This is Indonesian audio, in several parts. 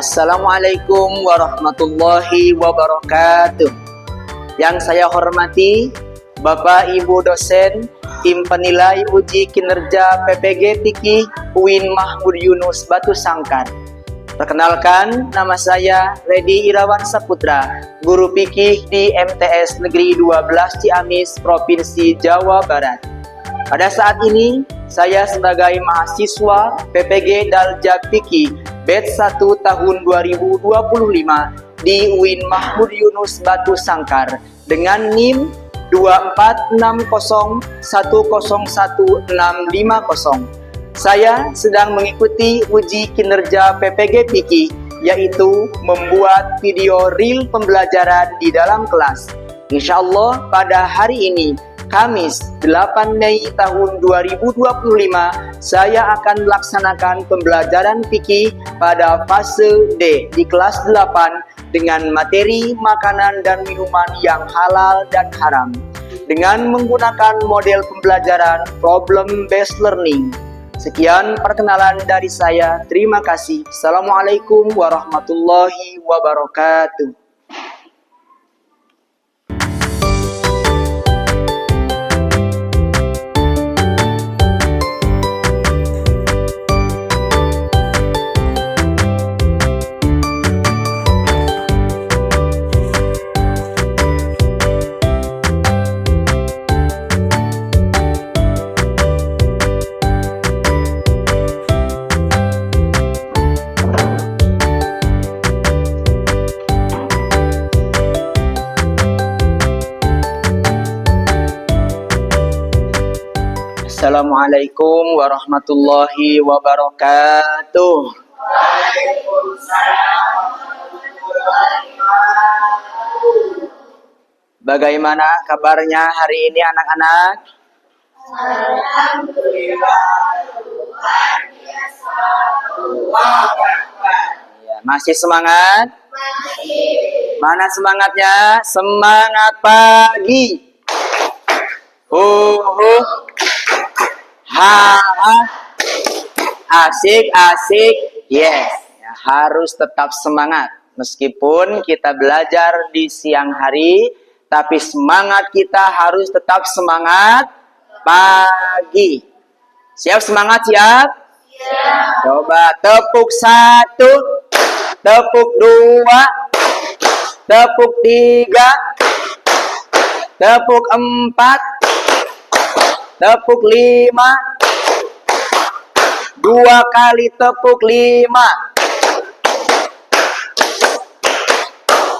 Assalamualaikum warahmatullahi wabarakatuh. Yang saya hormati Bapak Ibu dosen tim penilai uji kinerja PPG Fikih UIN Mahmud Yunus Batu Sangkar. Perkenalkan, nama saya Redi Irawan Saputra, guru fikih di MTS Negeri 12 Ciamis, Provinsi Jawa Barat. Pada saat ini, saya sebagai mahasiswa PPG Daljab Fikih Batch 1 tahun 2025 di UIN Mahmud Yunus Batu Sangkar dengan NIM 24601010650. Saya sedang mengikuti uji kinerja PPG Fikih, yaitu membuat video reel pembelajaran di dalam kelas. Insya Allah pada hari ini, Kamis 8 Mei tahun 2025, saya akan melaksanakan pembelajaran fikih pada fase D di kelas 8 dengan materi makanan dan minuman yang halal dan haram dengan menggunakan model pembelajaran problem based learning. Sekian perkenalan dari saya. Terima kasih. Assalamualaikum warahmatullahi wabarakatuh. Assalamualaikum warahmatullahi wabarakatuh. Bagaimana kabarnya hari ini anak-anak? Ya, masih semangat? Mana semangatnya? Semangat pagi. Asik, yes. Ya, harus tetap semangat. Meskipun kita belajar di siang hari, tapi semangat kita harus tetap semangat pagi. Siap semangat, siap? Siap. Coba tepuk 1, tepuk 2, tepuk 3, tepuk 4, tepuk 5, 2 kali tepuk 5.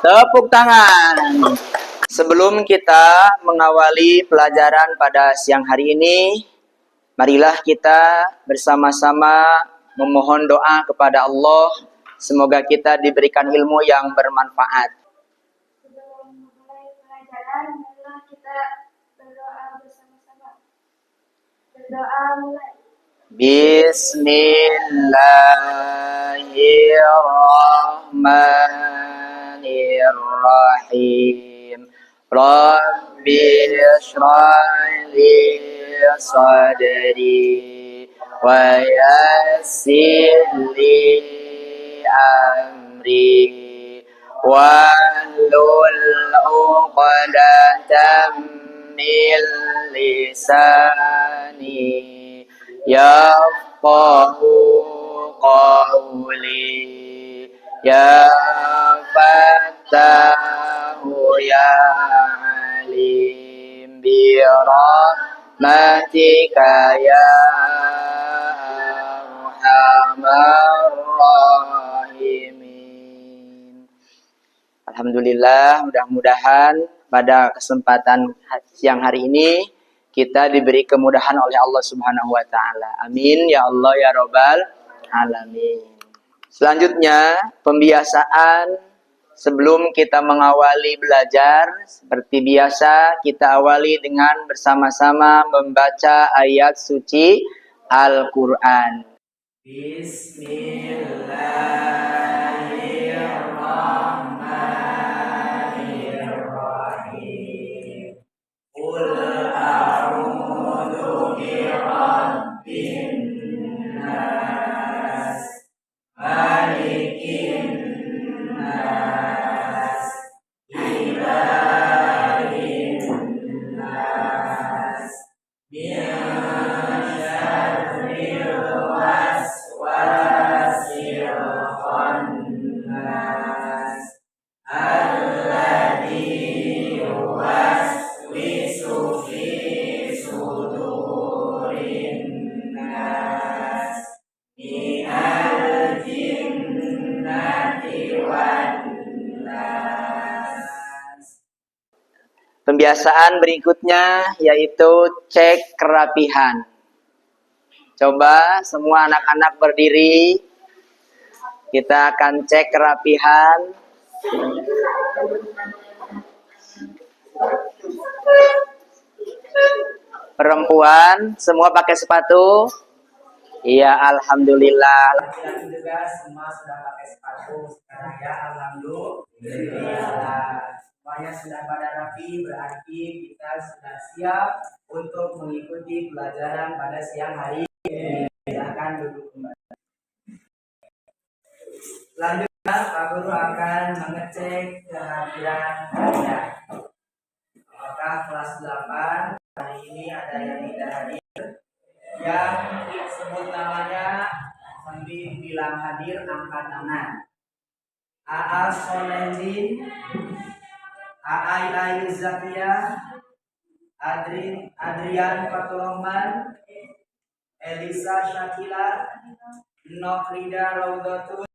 Tepuk tangan. Sebelum kita mengawali pelajaran pada siang hari ini, marilah kita bersama-sama memohon doa kepada Allah. Semoga kita diberikan ilmu yang bermanfaat. Sebelum mulai pelajaran, marilah kita berdoa bersama-sama. Berdoa mulai. Bismillahirrahmanirrahim. Rabbi shrah li sadri wa yassir li amri wahlul 'uqdatam min lisani yafqahu qawli ya fattahu ya alim bi rahmatika ya arhamar rahimin. Alhamdulillah, mudah-mudahan pada kesempatan siang hari ini kita diberi kemudahan oleh Allah Subhanahu wa taala. Amin ya Allah ya Rabbal alamin. Selanjutnya, pembiasaan sebelum kita mengawali belajar. Seperti biasa, kita awali dengan bersama-sama membaca ayat suci Al-Qur'an. Bismillahirrahmanirrahim. Qul a'udzu birabbin nas, malikin Pembiasaan berikutnya yaitu cek kerapihan. Coba semua anak-anak berdiri. Kita akan cek kerapihan. Perempuan semua pakai sepatu? Iya, alhamdulillah. Laki-laki juga semua sudah pakai sepatu sekarang ya, alhamdulillah. Semuanya sudah pada rapi, berarti kita sudah siap untuk mengikuti pelajaran pada siang hari ini. Silakan duduk kembali. Selanjutnya, Pak Guru akan mengecek kehadiran Anda. Apakah kelas 8 hari ini ada yang tidak hadir? Yang sebut namanya sambil bilang hadir, angkat tangan. AA Solendin, A'ai Ayu Zakia, Adrian Fatulrohman, Elisa Syakila, Nofrida Raudatun.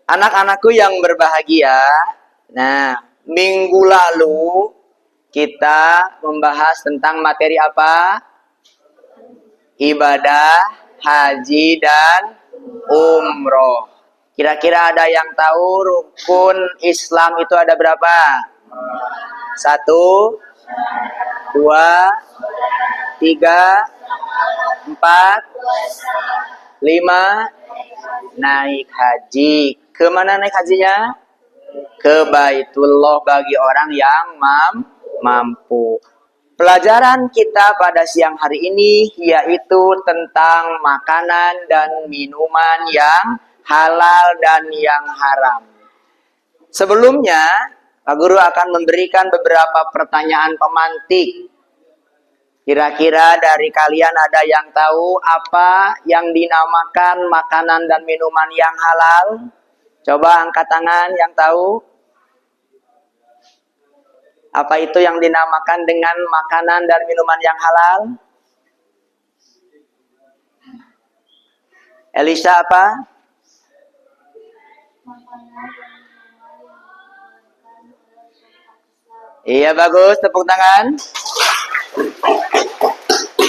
Anak-anakku yang berbahagia, nah minggu lalu kita membahas tentang materi apa? Ibadah, haji, dan umroh. Kira-kira ada yang tahu rukun Islam itu ada berapa? 1, 2, 3, 4, 5. Naik haji. Kemana naik hajinya? Ke Baitullah bagi orang yang mampu. Pelajaran kita pada siang hari ini yaitu tentang makanan dan minuman yang halal dan yang haram. Sebelumnya, Pak Guru akan memberikan beberapa pertanyaan pemantik. Kira-kira dari kalian ada yang tahu apa yang dinamakan makanan dan minuman yang halal? Coba angkat tangan yang tahu. Apa itu yang dinamakan dengan makanan dan minuman yang halal? Elisa apa? Iya bagus, tepuk tangan.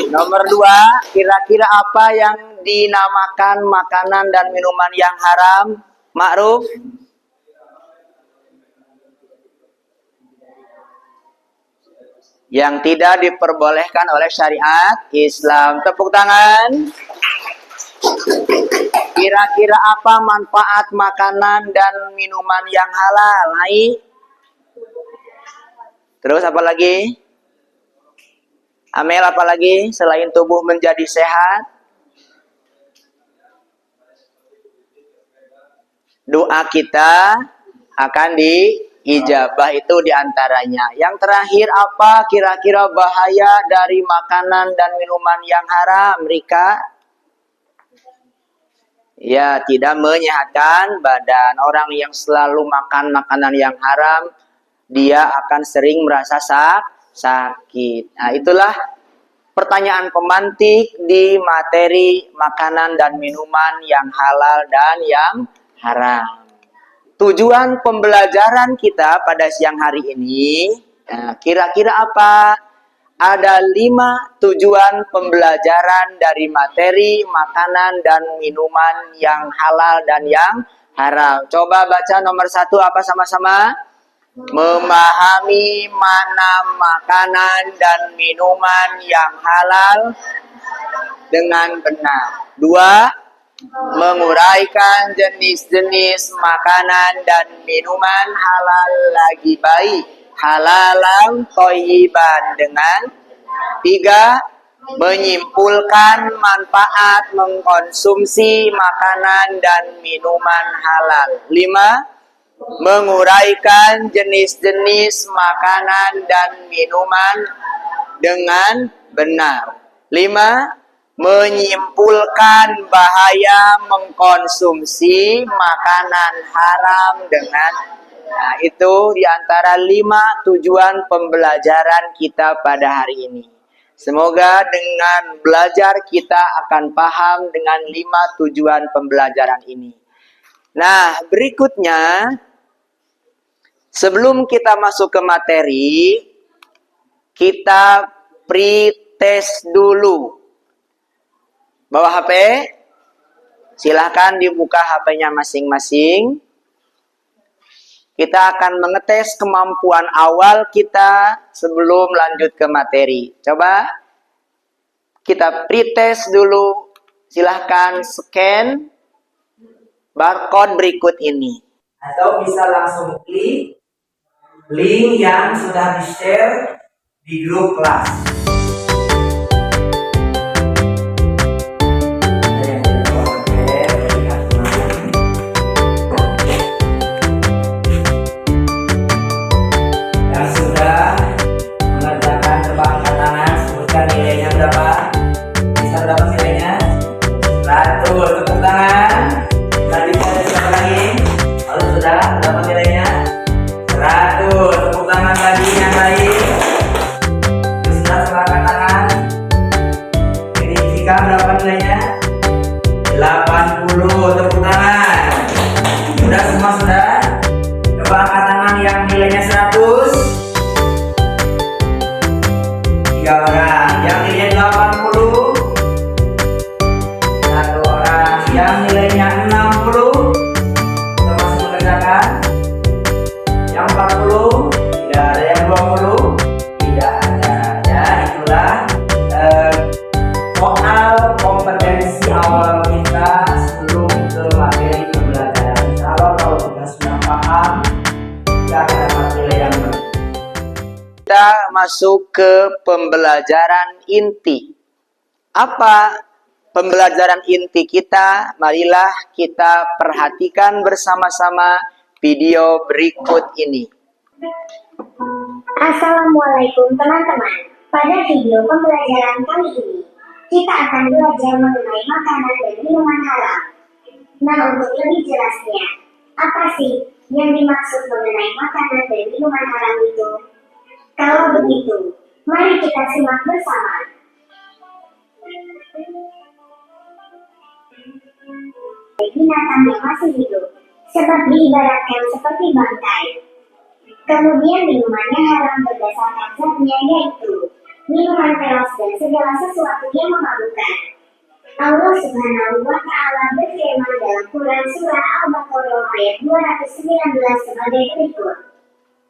Nomor 2, kira-kira apa yang dinamakan makanan dan minuman yang haram? Ma'ruf? Yang tidak diperbolehkan oleh syariat Islam. Tepuk tangan. Kira-kira apa manfaat makanan dan minuman yang halal? Hai. Terus apa lagi? Amel, apa lagi selain tubuh menjadi sehat? Doa kita akan diijabah, itu diantaranya. Yang terakhir apa kira-kira bahaya dari makanan dan minuman yang haram, Rika? Ya, tidak menyehatkan badan. Orang yang selalu makan makanan yang haram, dia akan sering merasa sakit. Nah, itulah pertanyaan pemantik di materi makanan dan minuman yang halal dan yang haram. Tujuan pembelajaran kita pada siang hari ini, kira-kira apa? Ada 5 tujuan pembelajaran dari materi makanan dan minuman yang halal dan yang haram. Coba baca nomor 1 apa sama-sama? Memahami mana makanan dan minuman yang halal dengan benar. 2, menguraikan jenis-jenis makanan dan minuman halal lagi baik, halalan thayyiban dengan. 3, menyimpulkan manfaat mengkonsumsi makanan dan minuman halal. 5, menguraikan jenis-jenis makanan dan minuman dengan benar. 5. Menyimpulkan bahaya mengkonsumsi makanan haram dengan. Nah, itu diantara 5 tujuan pembelajaran kita pada hari ini. Semoga dengan belajar kita akan paham dengan 5 tujuan pembelajaran ini. Nah, berikutnya, sebelum kita masuk ke materi, kita pre-test dulu. Bawa HP, silahkan dibuka HP-nya masing-masing. Kita akan mengetes kemampuan awal kita sebelum lanjut ke materi. Coba kita pre-test dulu. Silahkan scan barcode berikut ini. Atau bisa langsung klik link yang sudah di-share di grup kelas. Berapa nilainya? 80. Tepuk tangan. Sudah semua sudah? Coba angkat tangan yang nilainya 100. 3 orang. Yang nilainya 80. 1 orang. Yang nilainya 60. Termasuk mengerjakan. Yang 40. Tidak ada. Yang 20. Tidak ada. Ya, itulah soal kompetensi awal kita sebelum ke materi pembelajaran. Kalau kita sudah paham, kita akan dapat nilai yang baik. Kita masuk ke pembelajaran inti. Apa pembelajaran inti kita? Marilah kita perhatikan bersama-sama video berikut ini. Assalamualaikum teman-teman. Pada video pembelajaran kali ini, kita akan belajar mengenai makanan dan minuman halal. Nah, untuk lebih jelasnya, apa sih yang dimaksud mengenai makanan dan minuman halal itu? Kalau begitu, mari kita simak bersama. Binatang yang masih hidup, sebab diibaratkan seperti bangkai. Kemudian minumannya haram berdasarkan zatnya, yaitu minuman keras dan segala sesuatu yang memabukkan. Allah Subhanahu wa Ta'ala berfirman dalam Quran Surah Al-Baqarah ayat 219 sebagai berikut.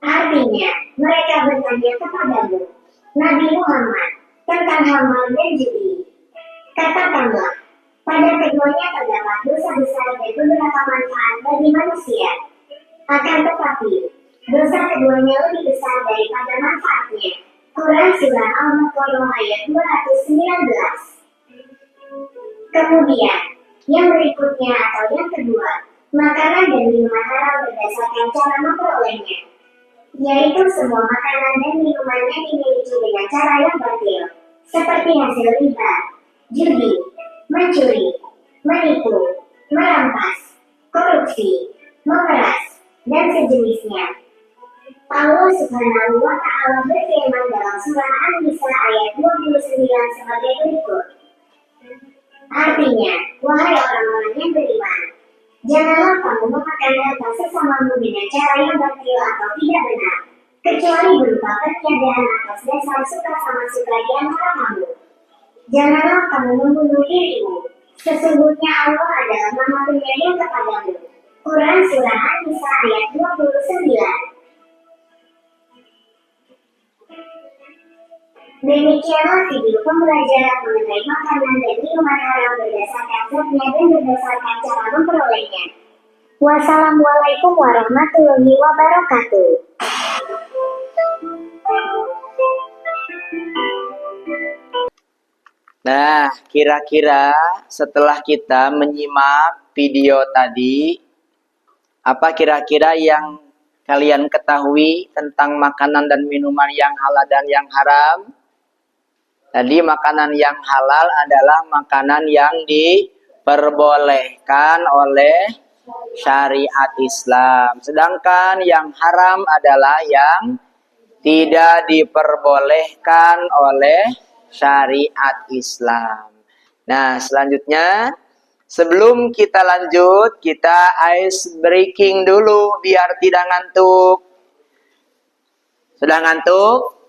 Artinya, mereka bertanya kepadamu, Nabi Muhammad, tentang halal dan judi. Katakanlah, pada keduanya terdapat dosa besar dan beberapa manfaat bagi manusia. Akan tetapi, dosa keduanya lebih besar daripada manfaatnya. Quran Surah Al-Baqarah ayat 219. Kemudian, yang berikutnya atau yang kedua, makanan dan minuman halal berdasarkan cara memperolehnya, yaitu semua makanan dan minumannya dimiliki dengan cara yang batil, seperti hasil riba, judi, mencuri, menipu, merampas, korupsi, memeras, dan sejenisnya. Allah Subhanahu wa Ta'ala berfirman dalam surah An-Nisa ayat 29 sebagai berikut. Artinya, wahai orang-orang yang beriman, janganlah kamu memakan harta sesamamu dengan cara yang batil atau tidak benar, kecuali berupa peniadaan atas dasar suka sama suka di antara kamu. Janganlah kamu membunuh dirimu, sesungguhnya Allah adalah Maha Penyayang kepadamu. Quran Surah An-Nisa ayat 29. Demikianlah video pembelajaran mengenai makanan dan minuman haram berdasarkan zatnya dan berdasarkan cara memperolehnya. Wassalamualaikum warahmatullahi wabarakatuh. Nah, kira-kira setelah kita menyimak video tadi, apa kira-kira yang kalian ketahui tentang makanan dan minuman yang halal dan yang haram? Jadi makanan yang halal adalah makanan yang diperbolehkan oleh syariat Islam. Sedangkan yang haram adalah yang tidak diperbolehkan oleh syariat Islam. Nah, selanjutnya sebelum kita lanjut, kita ice breaking dulu biar tidak ngantuk. Sudah ngantuk?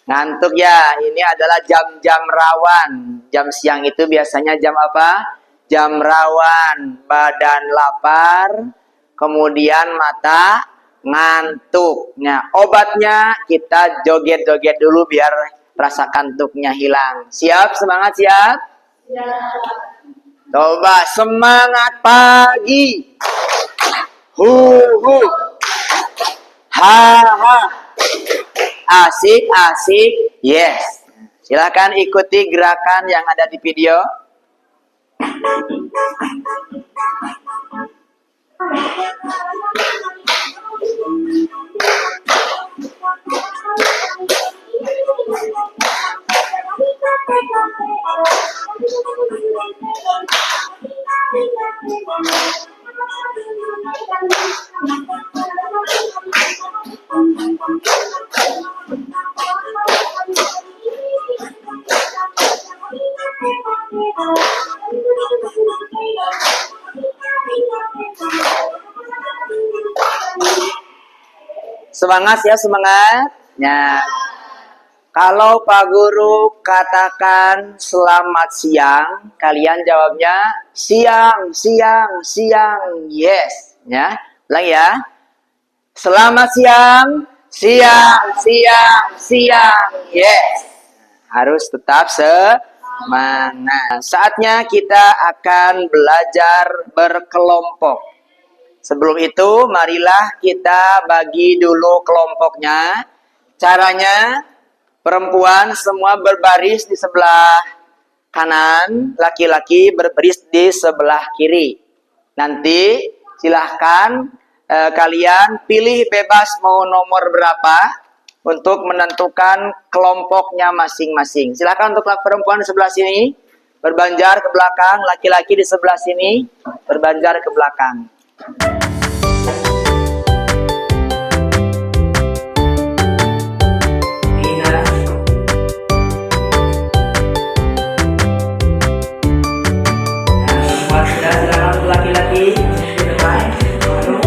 Ngantuk ya, ini adalah jam-jam rawan. Jam siang itu biasanya jam apa? Jam rawan, badan lapar, kemudian mata ngantuk. Nah, obatnya kita joget-joget dulu biar rasa kantuknya hilang. Siap? Semangat siap? Ya. Coba semangat pagi. Hu hu. Ha ha. Asik, asik, yes. Silakan ikuti gerakan yang ada di video. Semangat ya, semangat. Ya. Kalau Pak Guru katakan selamat siang, kalian jawabnya siang, siang, siang. Yes, ya. Ulang ya. Selamat siang, siang, siang, siang. Yes. Harus tetap semangat. Saatnya kita akan belajar berkelompok. Sebelum itu, marilah kita bagi dulu kelompoknya. Caranya, perempuan semua berbaris di sebelah kanan, laki-laki berbaris di sebelah kiri. Nanti silahkan kalian pilih bebas mau nomor berapa untuk menentukan kelompoknya masing-masing. Silahkan untuk perempuan di sebelah sini berbanjar ke belakang, laki-laki di sebelah sini berbanjar ke belakang. Laki-laki di depan, baru.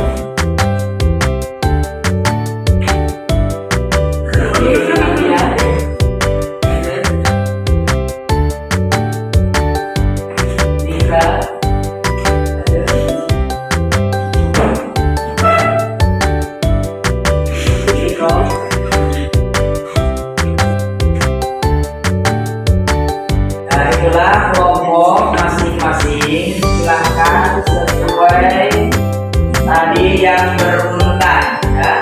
Itulah kelompok masing-masing. Silahkan sesuai tadi yang berurutan ya.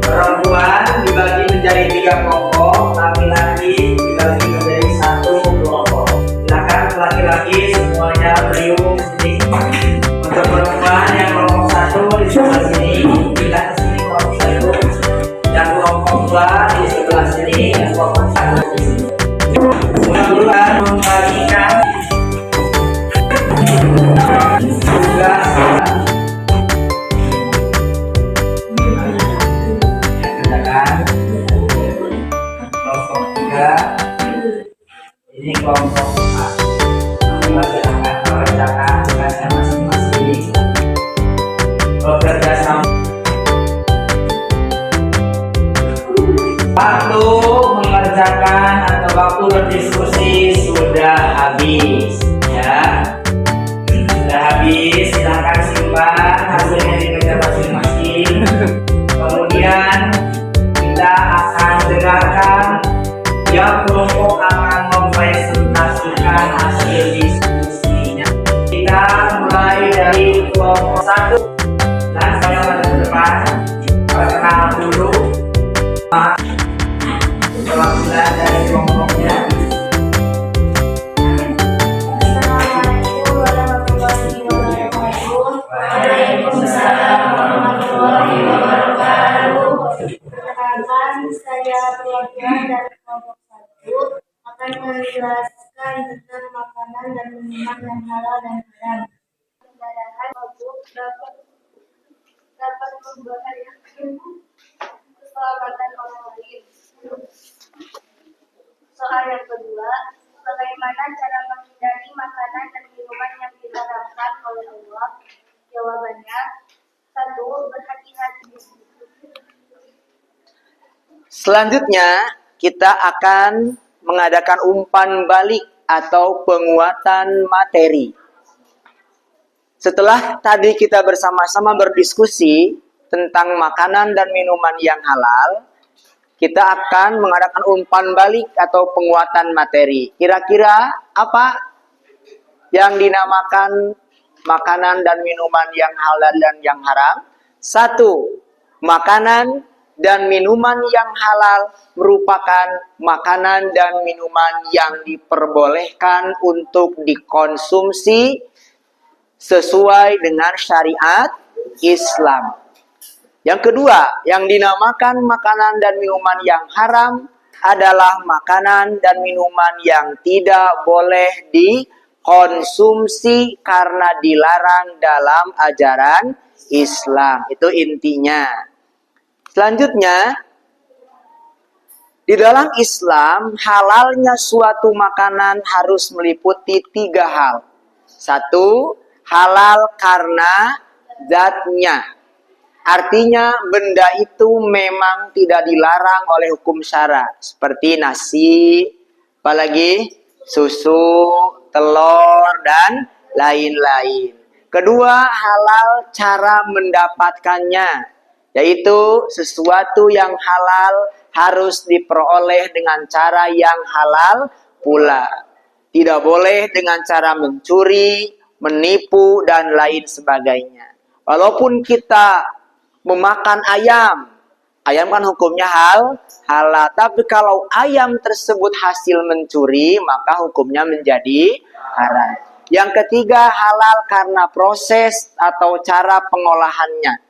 Perempuan dibagi menjadi 3 kelompok, laki-laki dibagi menjadi 1 kelompok. Silahkan laki-laki semuanya beriung sini. Untuk perempuan yang kelompok 1 di sebelah sini, kita ke sini kelompok 1. Yang kelompok 2 di sebelah sini, yang kelompok 1 di sini. Mudah-mudahan membagikan tugas kelompok 3 ini kelompok 4. Silakan mengerjakan tugasnya masing-masing. Bekerja sama. Waktu mengerjakan atau waktu berdiskusi sudah habis ya. Sudah habis, silahkan simpan hasilnya di meja masing-masing. Kemudian kita akan dengarkan yang kelompok akan mempresentasikan hasil diskusinya. Kita mulai dari kelompok 1. Dan saya pada depan perkenalan dulu. Perwakilan dari kelompoknya. akan menjelaskan tentang makanan dan minuman yang halal dan haram. Kendaraan mabuk dapat membahayakan keselamatan orang lain. Soal yang kedua, bagaimana cara menghindari makanan dan minuman yang diharamkan oleh Allah? Jawabannya, 1. Berhati-hati. Selanjutnya, kita akan mengadakan umpan balik atau penguatan materi. Setelah tadi kita bersama-sama berdiskusi tentang makanan dan minuman yang halal, kita akan mengadakan umpan balik atau penguatan materi. Kira-kira apa yang dinamakan makanan dan minuman yang halal dan yang haram? 1. Makanan dan minuman yang halal merupakan makanan dan minuman yang diperbolehkan untuk dikonsumsi sesuai dengan syariat Islam. Yang kedua, yang dinamakan makanan dan minuman yang haram adalah makanan dan minuman yang tidak boleh dikonsumsi karena dilarang dalam ajaran Islam. Itu intinya. Selanjutnya, di dalam Islam, halalnya suatu makanan harus meliputi 3 hal. 1, halal karena zatnya. Artinya benda itu memang tidak dilarang oleh hukum syara. Seperti nasi, apalagi susu, telur, dan lain-lain. Kedua, halal cara mendapatkannya. Yaitu sesuatu yang halal harus diperoleh dengan cara yang halal pula. Tidak boleh dengan cara mencuri, menipu, dan lain sebagainya. Walaupun kita memakan ayam kan hukumnya halal. Tapi kalau ayam tersebut hasil mencuri, maka hukumnya menjadi haram. Yang ketiga, halal karena proses atau cara pengolahannya.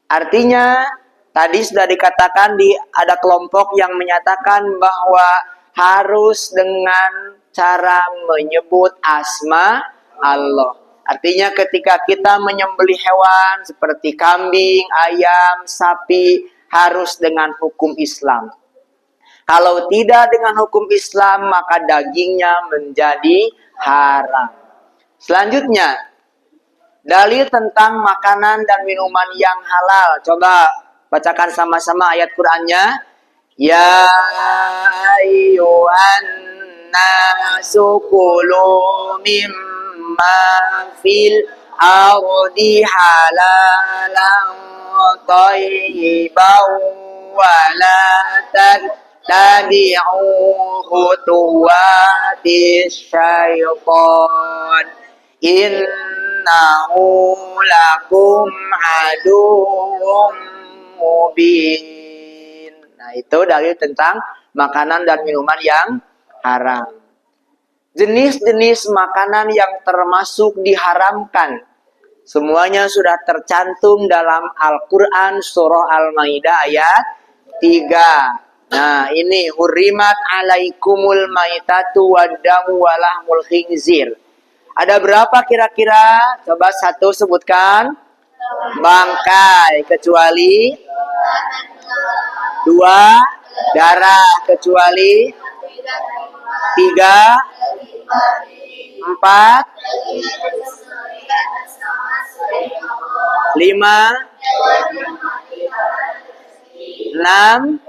Artinya, tadi sudah dikatakan ada kelompok yang menyatakan bahwa harus dengan cara menyebut asma Allah. Artinya ketika kita menyembelih hewan seperti kambing, ayam, sapi, harus dengan hukum Islam. Kalau tidak dengan hukum Islam, maka dagingnya menjadi haram. Selanjutnya, dalil tentang makanan dan minuman yang halal. Coba bacakan sama-sama ayat Qur'annya. Ya ayyuhan nasu kulu mimma fil ardi halalan thayyiban wa la tattabi'u khutuwatis syaitan innahu lakum aduwwum mubin. Nah, itu dalil tentang makanan dan minuman yang haram. Jenis-jenis makanan yang termasuk diharamkan semuanya sudah tercantum dalam Al-Quran surah Al-Maidah ayat 3. Nah, ini hurrimat alaikumul maitatu waddamu walahmul khinzir. Ada berapa kira-kira? Coba satu sebutkan. Bangkai kecuali 2, darah kecuali 3, 4, 5, 6,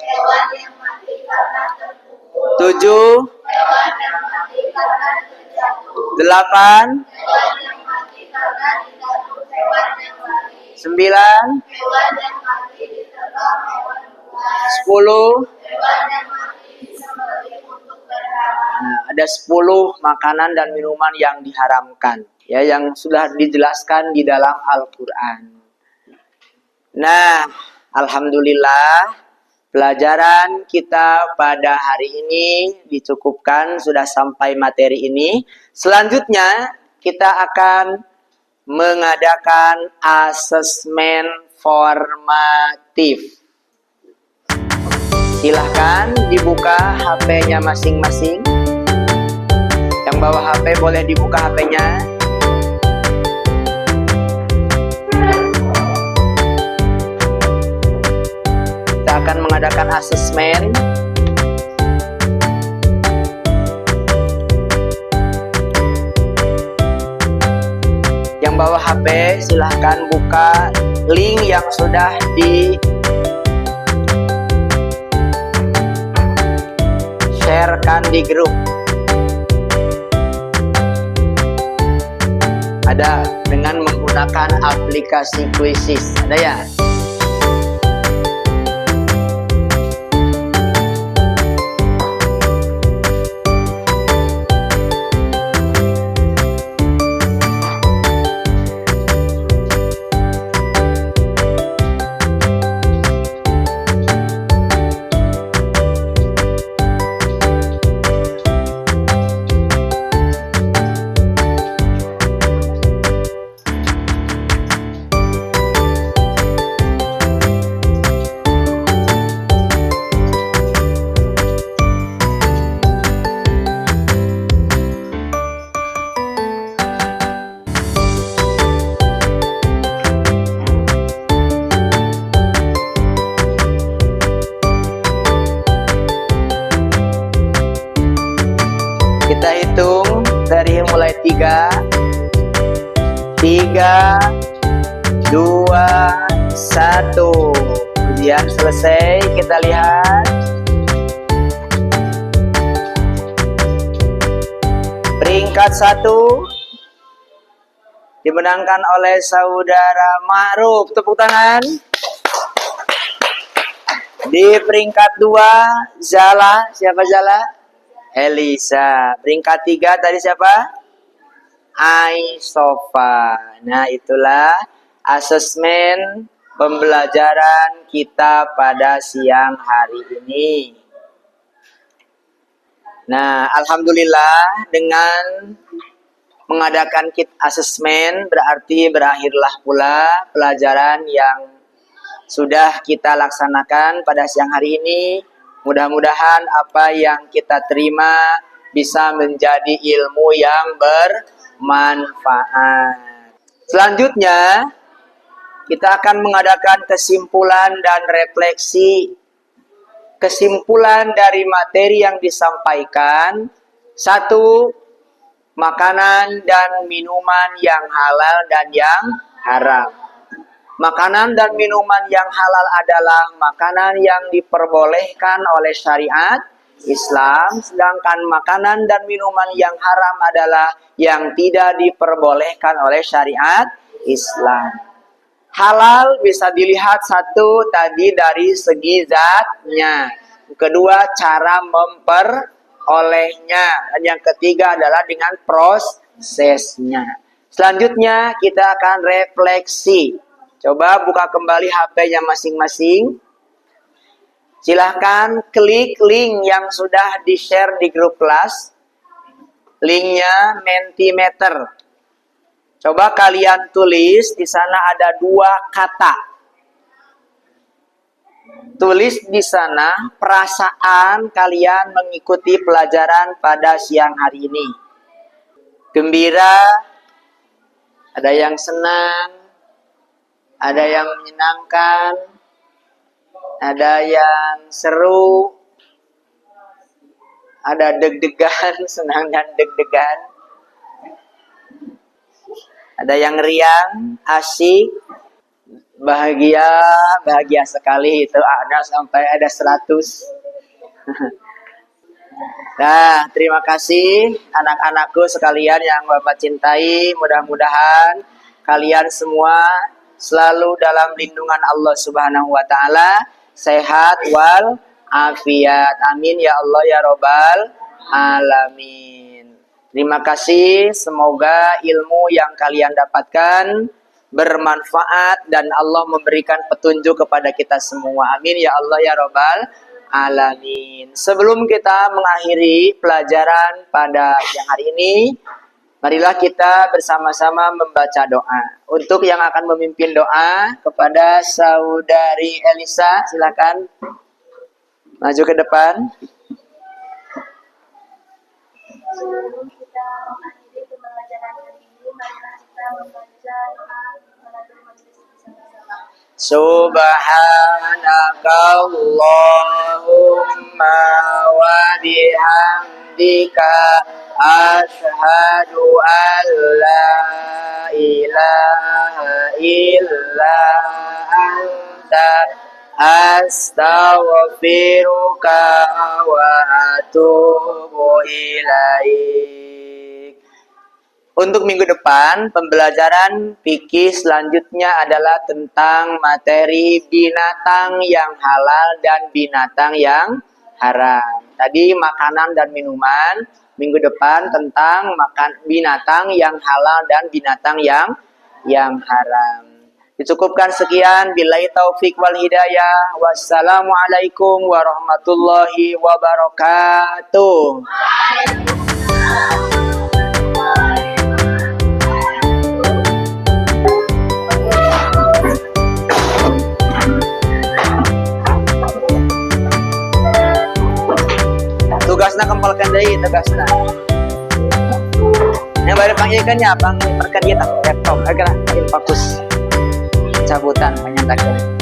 7, 8, 9, 10. Nah, ada 10 makanan dan minuman yang diharamkan, ya, yang sudah dijelaskan di dalam Al-Quran. Nah, alhamdulillah pelajaran kita pada hari ini dicukupkan, sudah sampai materi ini. Selanjutnya kita akan mengadakan asesmen formatif. Silahkan dibuka HP-nya masing-masing. Yang bawa HP boleh dibuka HP-nya. Kita akan mengadakan asesmen. Yang bawa HP silahkan buka link yang sudah di-sharekan di grup. Ada dengan menggunakan aplikasi Quizzes. Ada ya? Kita hitung dari mulai 3, 2, 1. Ujian selesai, kita lihat. Peringkat 1 dimenangkan oleh saudara Ma'ruf. Tepuk tangan. Di peringkat 2 Zala, siapa Zala? Elisa. Peringkat 3 tadi siapa? Aisofa. Nah, itulah asesmen pembelajaran kita pada siang hari ini. Nah, alhamdulillah dengan mengadakan kit asesmen berarti berakhirlah pula pelajaran yang sudah kita laksanakan pada siang hari ini. Mudah-mudahan apa yang kita terima bisa menjadi ilmu yang bermanfaat. Selanjutnya, kita akan mengadakan kesimpulan dan refleksi. Kesimpulan dari materi yang disampaikan. 1. Makanan dan minuman yang halal dan yang haram. Makanan dan minuman yang halal adalah makanan yang diperbolehkan oleh syariat Islam, sedangkan makanan dan minuman yang haram adalah yang tidak diperbolehkan oleh syariat Islam. Halal bisa dilihat satu tadi dari segi zatnya, kedua cara memperolehnya, dan yang ketiga adalah dengan prosesnya. Selanjutnya kita akan refleksi. Coba buka kembali HP-nya masing-masing. Silahkan klik link yang sudah di-share di grup kelas. Linknya Mentimeter. Coba kalian tulis, di sana ada 2 kata. Tulis di sana perasaan kalian mengikuti pelajaran pada siang hari ini. Gembira, ada yang senang, ada yang menyenangkan, ada yang seru, ada deg-degan, senang dan deg-degan. Ada yang riang, asyik, bahagia, bahagia sekali. Itu ada sampai ada 100. Nah, terima kasih anak-anakku sekalian yang Bapak cintai. Mudah-mudahan kalian semua selalu dalam lindungan Allah Subhanahu wa taala, sehat wal afiat. Amin ya Allah ya Rabbal alamin. Terima kasih, semoga ilmu yang kalian dapatkan bermanfaat dan Allah memberikan petunjuk kepada kita semua. Amin ya Allah ya Rabbal alamin. Sebelum kita mengakhiri pelajaran pada siang hari ini, marilah kita bersama-sama membaca doa. Untuk yang akan memimpin doa kepada saudari Elisa, silakan maju ke depan. Sebelum kita mengakhiri pembelajaran hari ini, marilah kita membaca doa menutup majelis bersama-sama. Subhanaka Allahumma wa bihamdika asyhadu an la ilaha illa anta astaghfiruka wa atubu ilaik. Untuk minggu depan, pembelajaran fikih selanjutnya adalah tentang materi binatang yang halal dan binatang yang haram. Tadi makanan dan minuman, minggu depan tentang binatang yang halal dan binatang yang haram. Dicukupkan sekian, billahi taufik wal hidayah. Wassalamualaikum warahmatullahi wabarakatuh. Tugasna kempalkan deui tugasna. Yang baru panggilkannya bang perkan dia tak laptop agar fokus cabutan menyatakan.